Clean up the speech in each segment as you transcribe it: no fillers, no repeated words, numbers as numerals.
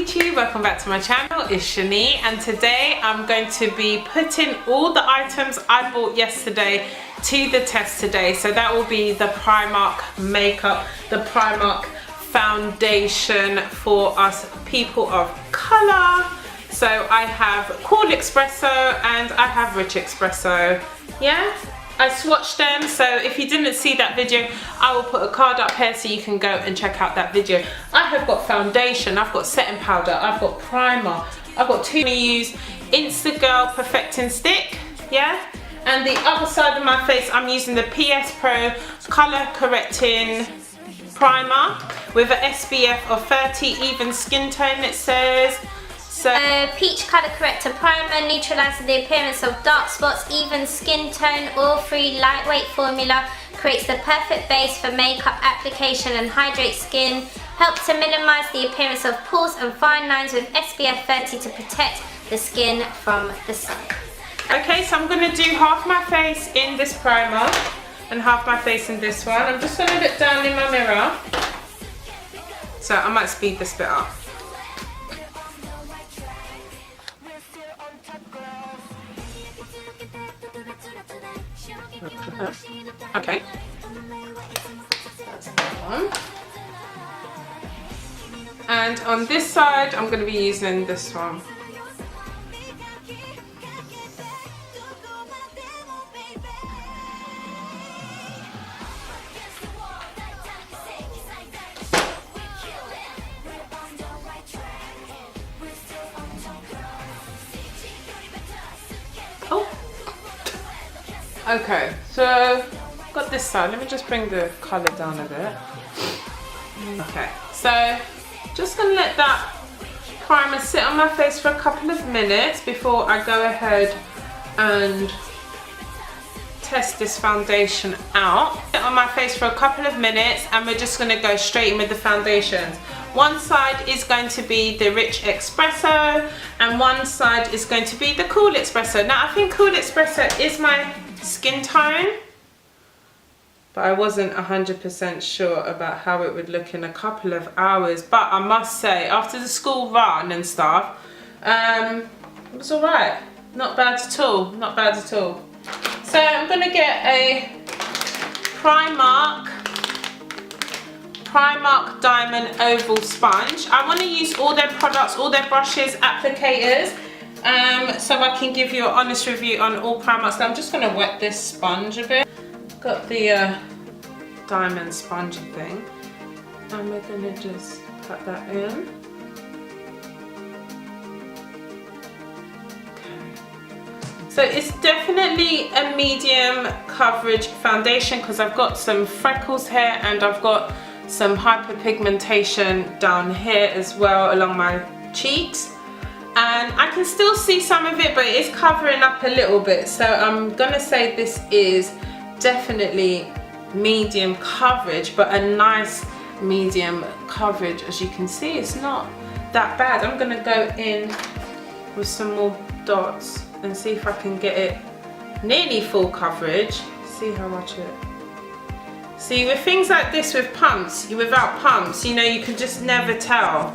YouTube, welcome back to my channel. It's Shani, and today I'm going to be putting all the items I bought yesterday to the test today. So that will be the Primark makeup, the Primark foundation for us people of colour. So I have Cool Espresso and I have Rich Espresso. Yeah, I swatched them, so if you didn't see that video, I will put a card up here so you can go and check out that video. I have got foundation, I've got setting powder, I've got primer, I've got two use Insta Perfecting Stick, yeah? And the other side of my face, I'm using the PS Pro Color Correcting Primer with an SPF of 30, even skin tone it says. So, peach colour corrector primer neutralises the appearance of dark spots, even skin tone, oil-free, lightweight formula, creates the perfect base for makeup application and hydrates skin, helps to minimise the appearance of pores and fine lines with SPF 30 to protect the skin from the sun. Okay, so I'm going to do half my face in this primer and half my face in this one. I'm just going to look down in my mirror. So I might speed this bit up. Okay. That's that one. And on this side, I'm going to be using this one. Okay, so got this side. Let me just bring the colour down a bit. Okay, so just gonna let that primer sit on my face for a couple of minutes before I go ahead and test this foundation out. Sit on my face for a couple of minutes and we're just gonna go straight in with the foundations. One side is going to be the Rich Espresso and one side is going to be the Cool Espresso. Now I think Cool Espresso is my skin tone, but I wasn't 100% sure about how it would look in a couple of hours. But I must say, after the school run and stuff, it was alright. Not bad at all, not bad at all. So I'm gonna get a Primark Diamond Oval Sponge. I want to use all their products, all their brushes, applicators, so I can give you an honest review on all Primark. So I'm just going to wet this sponge a bit. Got the diamond spongy thing, and we're going to just put that in. So it's definitely a medium coverage foundation because I've got some freckles here and I've got some hyperpigmentation down here as well along my cheeks. And I can still see some of it, but it is covering up a little bit. So I'm gonna say this is definitely medium coverage, but a nice medium coverage. As you can see, it's not that bad. I'm gonna go in with some more dots and see if I can get it nearly full coverage. See how much it. See, with things like this with pumps, without pumps, you know, you can just never tell.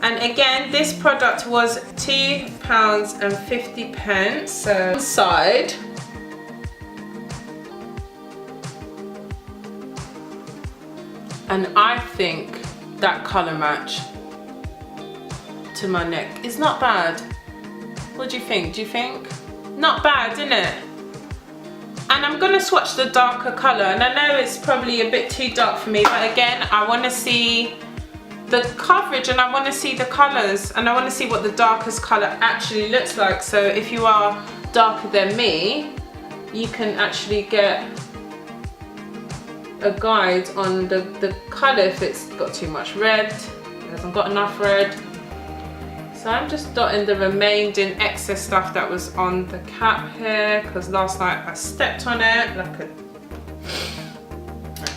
And again, this product was £2.50. So inside, and I think that colour match to my neck is not bad. What do you think? Do you think? Not bad, isn't it? And I'm going to swatch the darker colour, and I know it's probably a bit too dark for me, but again, I want to see the coverage and I want to see the colours and I want to see what the darkest colour actually looks like. So if you are darker than me, you can actually get a guide on the colour if it's got too much red, it hasn't got enough red. So I'm just dotting the remaining excess stuff that was on the cap here because last night I stepped on it like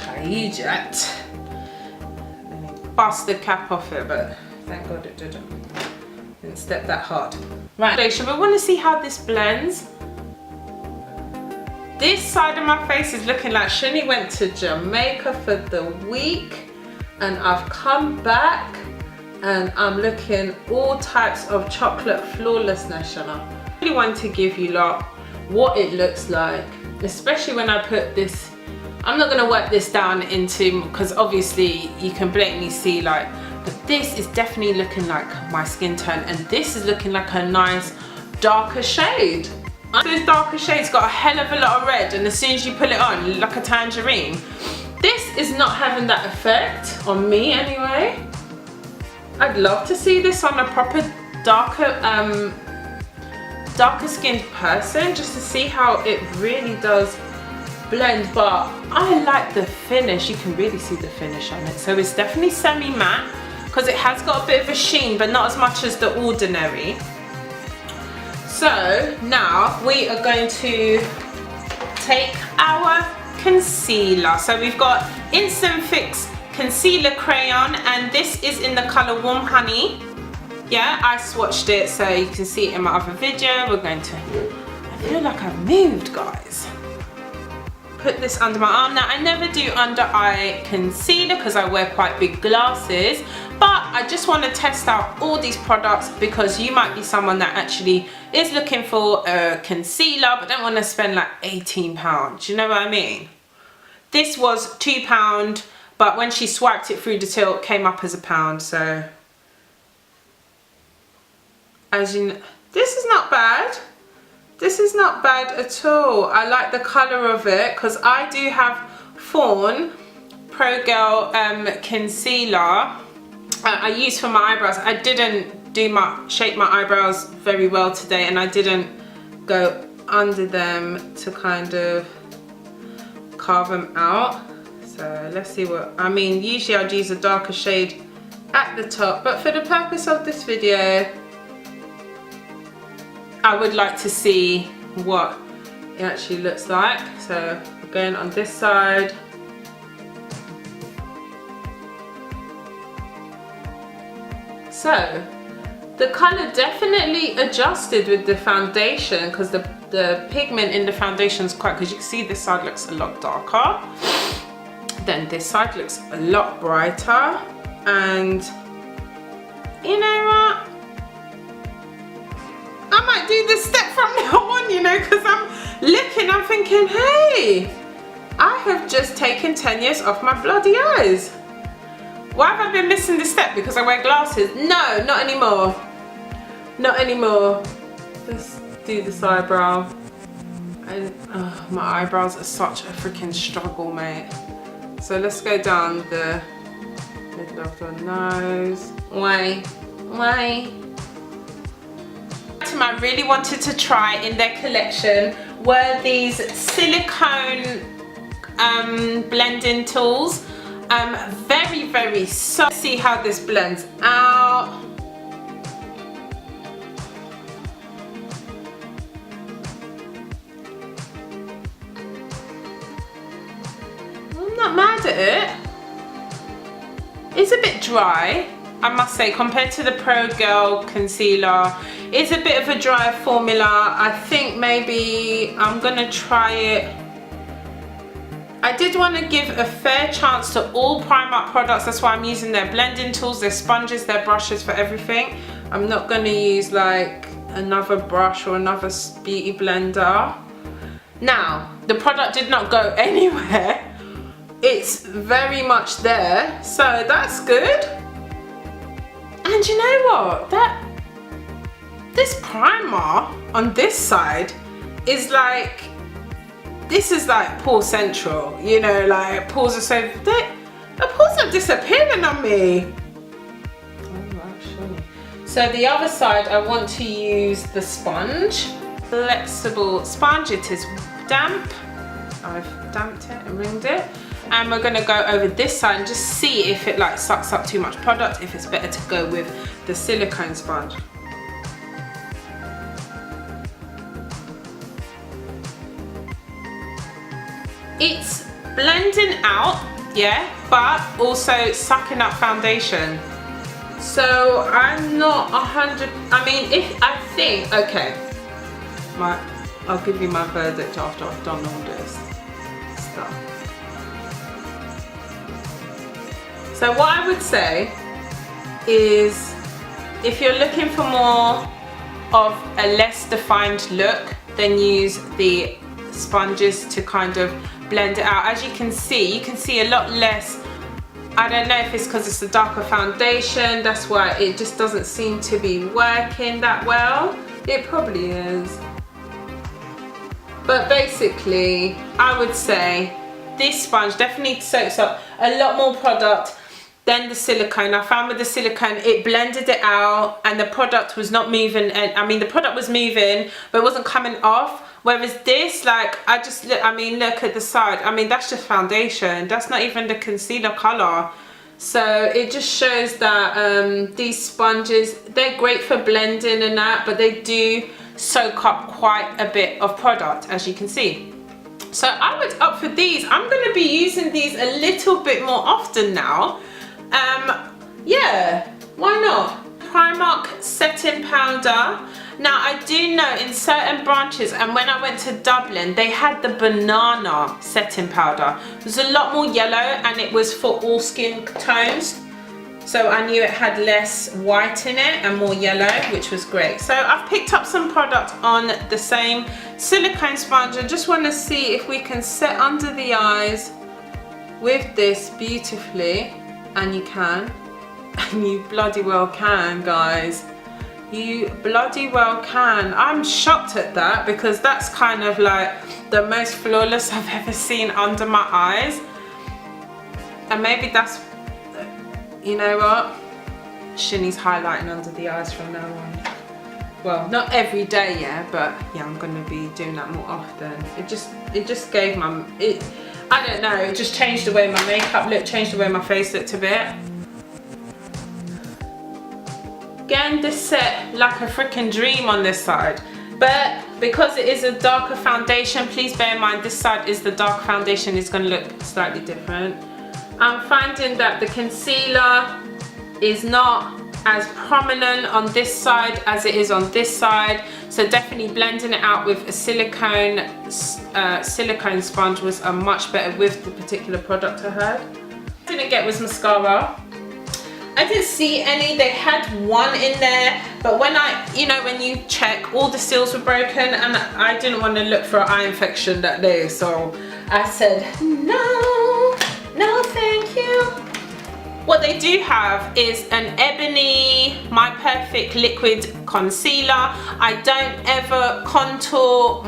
a idiot. Bust the cap off it, but thank God it didn't step that hard. Right, so we want to see how this blends. This side of my face is looking like Shani went to Jamaica for the week and I've come back and I'm looking all types of chocolate flawlessness, you know. I really want to give you lot what it looks like, especially when I put this. I'm not going to work this down into, because obviously you can blatantly see like, but this is definitely looking like my skin tone, and this is looking like a nice darker shade. This darker shade's got a hell of a lot of red, and as soon as you put it on, you look like a tangerine. This is not having that effect on me anyway. I'd love to see this on a proper darker skinned person, just to see how it really does blend. But I like the finish. You can really see the finish on it. So it's definitely semi-matte, because it has got a bit of a sheen, but not as much as the Ordinary. So now we are going to take our concealer. So we've got Instant Fix Concealer Crayon, and this is in the colour Warm Honey. Yeah, I swatched it so you can see it in my other video. We're going to, I feel like I've moved, guys. Put this under my arm. Now, I never do under eye concealer because I wear quite big glasses, but I just want to test out all these products, because you might be someone that actually is looking for a concealer but don't want to spend like £18. You know what I mean? This was £2, but when she swiped it through the till, it came up as £1. So as you know, this is not bad. This is not bad at all. I like the colour of it, because I do have Fawn Pro Girl concealer I use for my eyebrows. I didn't shape my eyebrows very well today, and I didn't go under them to kind of carve them out. So let's see what, I mean, usually I'd use a darker shade at the top, but for the purpose of this video, I would like to see what it actually looks like. So we're going on this side. So the colour definitely adjusted with the foundation, because the pigment in the foundation is quite, because you can see this side looks a lot darker, then this side looks a lot brighter. And you know what, I might do this step from now on, you know, because I'm looking, I'm thinking, hey, I have just taken 10 years off my bloody eyes. Why have I been missing this step? Because I wear glasses? No, not anymore. Not anymore. Let's do this eyebrow. And my eyebrows are such a freaking struggle, mate. So let's go down the middle of the nose. Why? Item I really wanted to try in their collection were these silicone blending tools. Very soft. See how this blends out. I'm not mad at it. It's a bit dry, I must say, compared to the Pro Girl concealer. It's a bit of a dry formula. I think maybe I'm gonna try it. I did want to give a fair chance to all Primark products. That's why I'm using their blending tools, their sponges, their brushes for everything. I'm not going to use like another brush or another beauty blender. Now, the product did not go anywhere. It's very much there, so that's good. And you know what? This primer on this side is like, this is like pore central, you know, like pores are so, the pores are disappearing on me. So the other side, I want to use the sponge, flexible sponge. It is damp. I've damped it and ringed it. And we're gonna go over this side and just see if it like sucks up too much product, if it's better to go with the silicone sponge. It's blending out, yeah, but also sucking up foundation. So I'm not 100, I mean, okay, I'll give you my verdict after I've done all this stuff. So what I would say is, if you're looking for more of a less defined look, then use the sponges to kind of blend it out. As you can see a lot less. I don't know if it's because it's a darker foundation, that's why it just doesn't seem to be working that well. It probably is. But basically, I would say this sponge definitely soaks up a lot more product than the silicone. I found with the silicone, it blended it out and the product was not moving. And I mean, the product was moving, but it wasn't coming off. Whereas this, like, look at the side. I mean, that's just foundation. That's not even the concealer color. So it just shows that these sponges, they're great for blending and that, but they do soak up quite a bit of product, as you can see. So I would opt for these. I'm going to be using these a little bit more often now. Yeah, why not? Primark setting powder. Now I do know in certain branches, and when I went to Dublin, they had the banana setting powder. It was a lot more yellow and it was for all skin tones. So I knew it had less white in it and more yellow, which was great. So I've picked up some product on the same silicone sponge. I just want to see if we can set under the eyes with this beautifully. And you can. And you bloody well can, guys. You bloody well can. I'm shocked at that because that's kind of like the most flawless I've ever seen under my eyes. And maybe that's, you know what? Shini's highlighting under the eyes from now on. Well, not every day, yeah, but yeah, I'm gonna be doing that more often. It just gave my, I don't know, it just changed the way my makeup looked, changed the way my face looked a bit. Again, this set like a freaking dream on this side, but because it is a darker foundation, please bear in mind this side is the dark foundation, is going to look slightly different. I'm finding that the concealer is not as prominent on this side as it is on this side, so definitely blending it out with a silicone sponge was much better with the particular product I had. Didn't get was mascara. I didn't see any. They had one in there, but when when you check, all the seals were broken and I didn't want to look for an eye infection that day, so I said no thank you. What they do have is an Ebony My Perfect Liquid Concealer. I don't ever contour,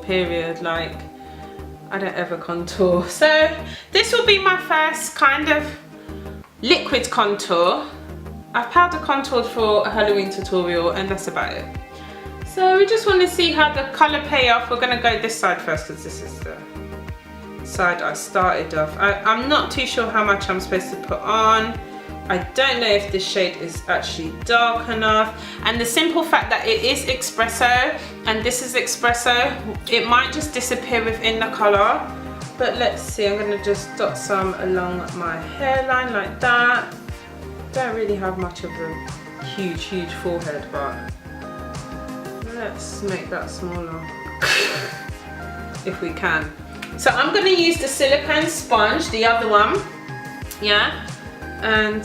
period. Like, I don't ever contour. So this will be my first kind of liquid contour. I've powder contoured for a Halloween tutorial and that's about it. So we just want to see how the colour pay off. We're going to go this side first because this is the side I started off. I'm not too sure how much I'm supposed to put on. I don't know if this shade is actually dark enough, and the simple fact that it is espresso and this is espresso, it might just disappear within the colour. But let's see, I'm going to just dot some along my hairline like that. Don't really have much of a huge forehead, but let's make that smaller if we can. So I'm going to use the silicone sponge, the other one, yeah, and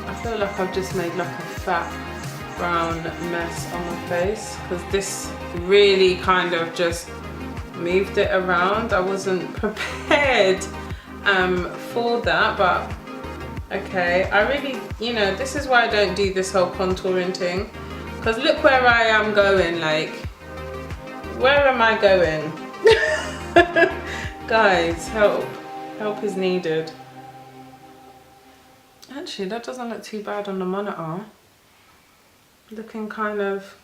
I feel like I've just made like a fat brown mess on my face because this really kind of just moved it around. I wasn't prepared for that, but okay. I really, this is why I don't do this whole contouring thing, because look where I am going. Like, where am I going? Guys, help is needed. Actually, that doesn't look too bad on the monitor. Looking kind of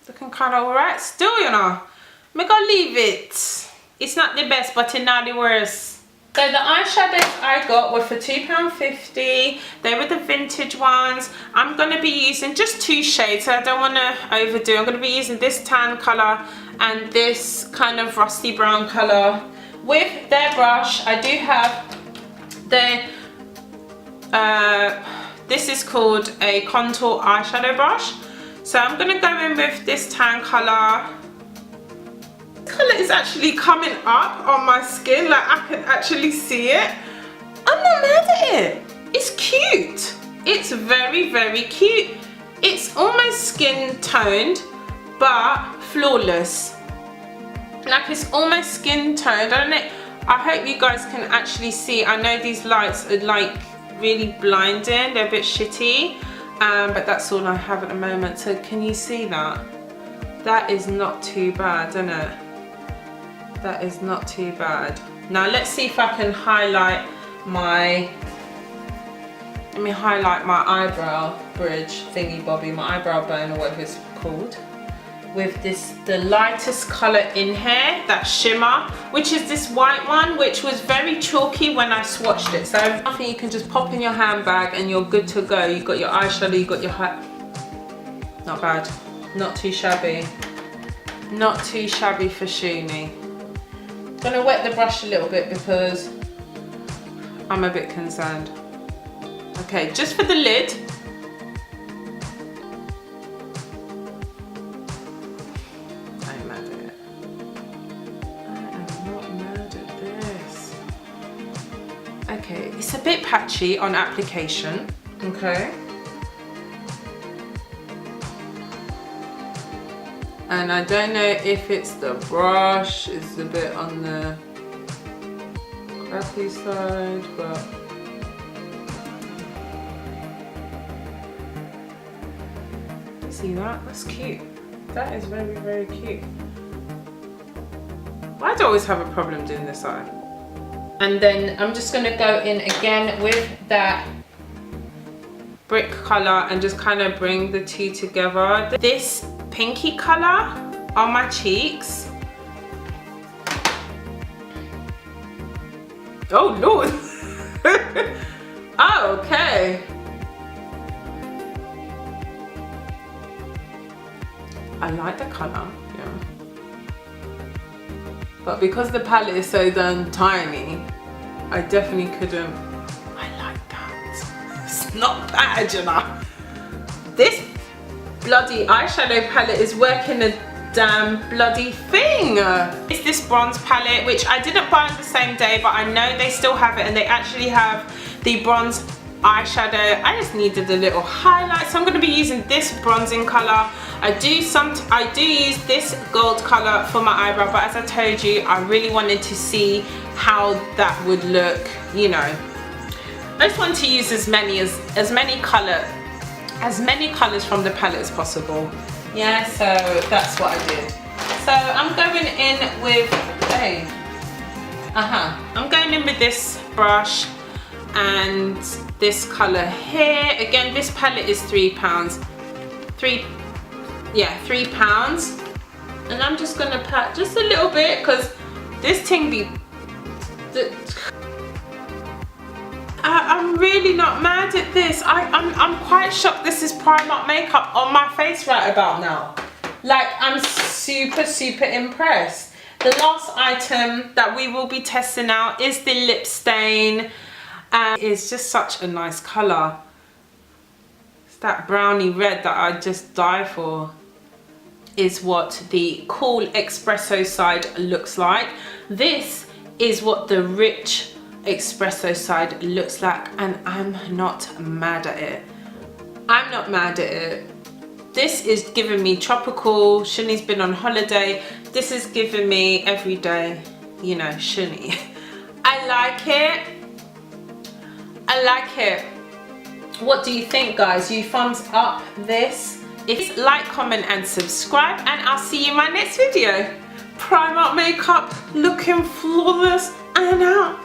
alright still, I'm gonna leave it. It's not the best, but it's not the worst. So the eyeshadows I got were for £2.50. They were the vintage ones. I'm gonna be using just 2 shades, so I don't want to overdo. I'm gonna be using this tan color and this kind of rusty brown color with their brush, I do have the, this is called a contour eyeshadow brush. So I'm going to go in with this tan colour. This colour is actually coming up on my skin, like I can actually see it. I'm not mad at it. It's cute. It's very, very cute. It's almost skin toned, but flawless. Like it's almost skin toned. I don't know. I hope you guys can actually see. I know these lights are like really blinding. They're a bit shitty, but that's all I have at the moment. So can you see that? That is not too bad, isn't it? That is not too bad. Now let's see if I can highlight my. Let me highlight my eyebrow bridge thingy bobby, my eyebrow bone or whatever it's called, with this, the lightest colour in here, that shimmer, which is this white one, which was very chalky when I swatched it. So something you can just pop in your handbag and you're good to go. You've got your eyeshadow, you've got your not bad, not too shabby. Not too shabby for Shuni. I'm gonna wet the brush a little bit because I'm a bit concerned. Okay, just for the lid. I'm mad at it. I am not mad at this. Okay, it's a bit patchy on application. Okay. And I don't know if it's the brush, it's a bit on the crappy side, but see that? That's cute. That is very, very cute. I'd always have a problem doing this eye. And then I'm just gonna go in again with that brick color and just kind of bring the two together. This pinky color on my cheeks. Oh Lord. Oh, okay. I like the colour, yeah. But because the palette is so damn tiny, I definitely couldn't. I like that. It's not bad, you know. This bloody eyeshadow palette is working a damn bloody thing. It's this bronze palette, which I didn't buy on the same day, but I know they still have it, and they actually have the bronze eyeshadow. I just needed a little highlight, so I'm going to be using this bronzing colour. I do use this gold colour for my eyebrow, but as I told you, I really wanted to see how that would look, you know. I just want to use as many colours from the palette as possible. Yeah, so that's what I did. So I'm going in with I'm going in with this brush and this colour here. Again, this palette is £3. £3. And I'm just gonna pat just a little bit because this thing be. I'm really not mad at this. I'm quite shocked this is Primark makeup on my face right about now. Like, I'm super, super impressed. The last item that we will be testing out is the lip stain. And it's just such a nice colour. It's that brownie red that I just die for. Is what the cool espresso side looks like. This is what the rich espresso side looks like, and I'm not mad at it. I'm not mad at it. This is giving me tropical. Shuni's been on holiday. This is giving me everyday, you know, Shuni. I like it. I like it. What do you think, guys? You thumbs up this? If like, comment and subscribe, and I'll see you in my next video. Primark makeup looking flawless and out.